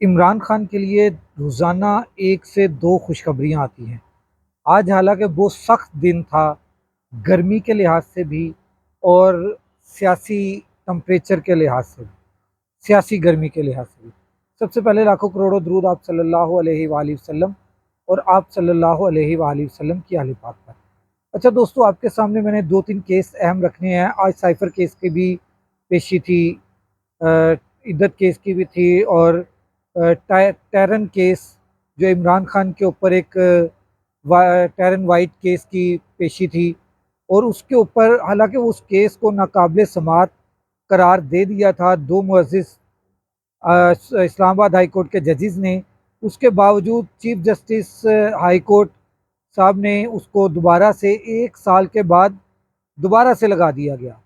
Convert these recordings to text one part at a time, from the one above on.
इमरान खान के लिए रोज़ाना 1 से 2 खुशखबरियाँ आती हैं। आज हालाँकि बहुत सख्त दिन था, गर्मी के लिहाज से भी और सियासी टेम्परेचर के लिहाज से भी, सियासी गर्मी के लिहाज से भी। सबसे पहले लाखों करोड़ों दरूद आप सल्लल्लाहु अलैहि वालैहि वसल्लम और आप सल्लल्लाहु अलैहि वालैहि वसल्लम की आले पाक पर। अच्छा दोस्तों, आपके सामने मैंने 2-3 केस अहम रखने हैं। आज साइफ़र केस की भी पेशी थी, अ, इद्दत केस की भी थी और टैरन केस जो इमरान खान के ऊपर एक टैरन वाइट केस की पेशी थी और उसके ऊपर हालांकि उस केस को नाकाबिल समाअत करार दे दिया था दो मुअज़्ज़िज़ इस्लामाबाद हाई कोर्ट के जजेस ने। उसके बावजूद चीफ जस्टिस हाई कोर्ट साहब ने उसको दोबारा से 1 साल के बाद दोबारा से लगा दिया गया।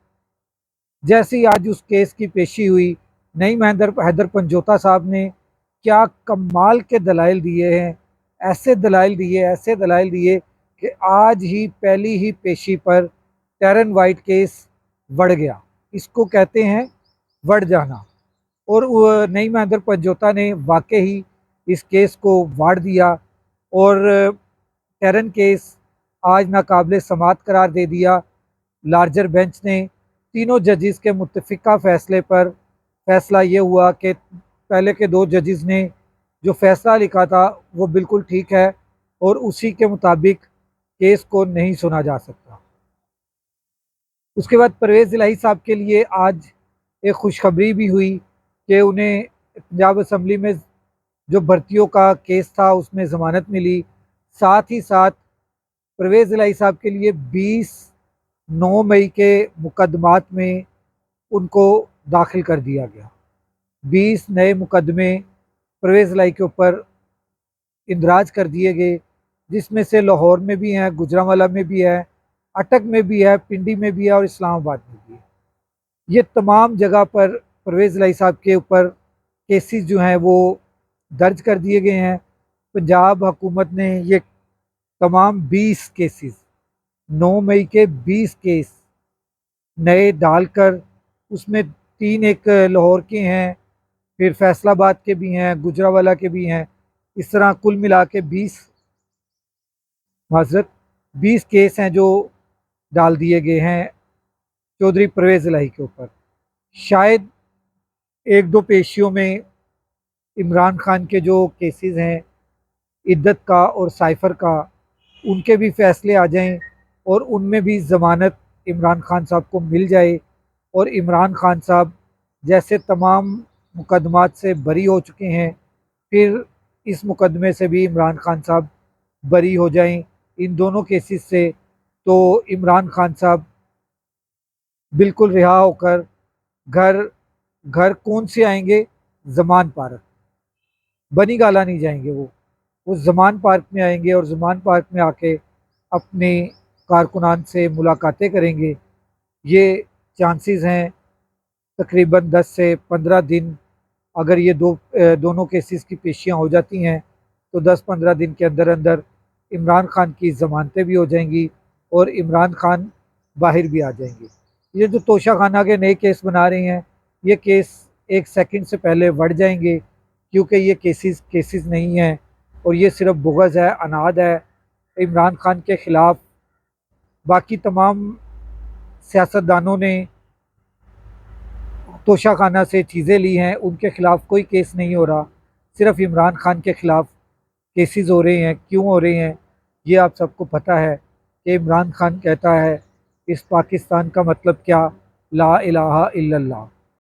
जैसे ही आज उस केस की पेशी हुई, नईम हैदर पंजोता साहब ने क्या कमाल के दलाइल दिए हैं, ऐसे दलाइल दिए कि आज ही पहली ही पेशी पर टैरन वाइट केस बढ़ गया। इसको कहते हैं बढ़ जाना। और नईम हैदर पंजोता ने वाकई ही इस केस को वाड़ दिया और टैरन केस आज नाकाबिल समाअत करार दे दिया। लार्जर बेंच ने तीनों जजेस के मुत्तफ़िका फ़ैसले पर फ़ैसला ये हुआ कि पहले के 2 जजेस ने जो फ़ैसला लिखा था वो बिल्कुल ठीक है और उसी के मुताबिक केस को नहीं सुना जा सकता। उसके बाद परवेज़ इलाही साहब के लिए आज एक खुशखबरी भी हुई कि उन्हें पंजाब असम्बली में जो भर्तियों का केस था उसमें ज़मानत मिली। साथ ही साथ परवेज़ इलाही साहब के लिए 9 मई के मुकदमात में उनको दाखिल कर दिया गया। 20 नए मुकदमे परवेज़ इलाही के ऊपर इंदराज कर दिए गए, जिसमें से लाहौर में भी हैं, गुजरांवाला में भी है, अटक में भी है, पिंडी में भी है और इस्लामाबाद में भी है। ये तमाम जगह पर परवेज़ इलाही साहब के ऊपर केसेस जो हैं वो दर्ज कर दिए गए हैं। पंजाब हुकूमत ने ये तमाम 20 केसेस, 9 मई के 20 केस नए डालकर, उसमें 3 एक लाहौर के हैं, फिर फैसलाबाद के भी हैं, गुजरांवाला के भी हैं। इस तरह कुल मिला के 20 केस हैं जो डाल दिए गए हैं चौधरी परवेज़ इलाही के ऊपर। शायद 1-2 पेशियों में इमरान खान के जो केसेस हैं, इद्दत का और साइफ़र का, उनके भी फैसले आ जाएं और उनमें भी ज़मानत इमरान खान साहब को मिल जाए और इमरान खान साहब जैसे तमाम मुकदमात से बरी हो चुके हैं, फिर इस मुकदमे से भी इमरान खान साहब बरी हो जाएं इन दोनों केसेस से, तो इमरान खान साहब बिल्कुल रिहा होकर घर घर कौन से आएंगे? ज़मान पार्क, बनी गाला नहीं जाएंगे। वो ज़मान पार्क में आएंगे और ज़मान पार्क में आके अपने कारकुनान से मुलाकातें करेंगे। ये चांसेस हैं तकरीबन 10 से 15 दिन। अगर ये दोनों केसेस की पेशियाँ हो जाती हैं तो 10-15 दिन के अंदर अंदर इमरान खान की ज़मानतें भी हो जाएंगी और इमरान खान बाहर भी आ जाएंगे। ये जो तोशा खाना के नए केस बना रहे हैं, ये केस 1 सेकंड से पहले बढ़ जाएंगे, क्योंकि ये केसेस केसेस नहीं हैं और ये सिर्फ बुग़्ज़ है, अनाद है इमरान खान के ख़िलाफ़। बाकी तमाम सियासतदानों ने तोशाखाना से चीज़ें ली हैं, उनके ख़िलाफ़ कोई केस नहीं हो रहा, सिर्फ इमरान खान के ख़िलाफ़ केसेस हो रहे हैं। क्यों हो रहे हैं ये आप सबको पता है कि इमरान खान कहता है इस पाकिस्तान का मतलब क्या, ला इलाहा इल्लल्लाह।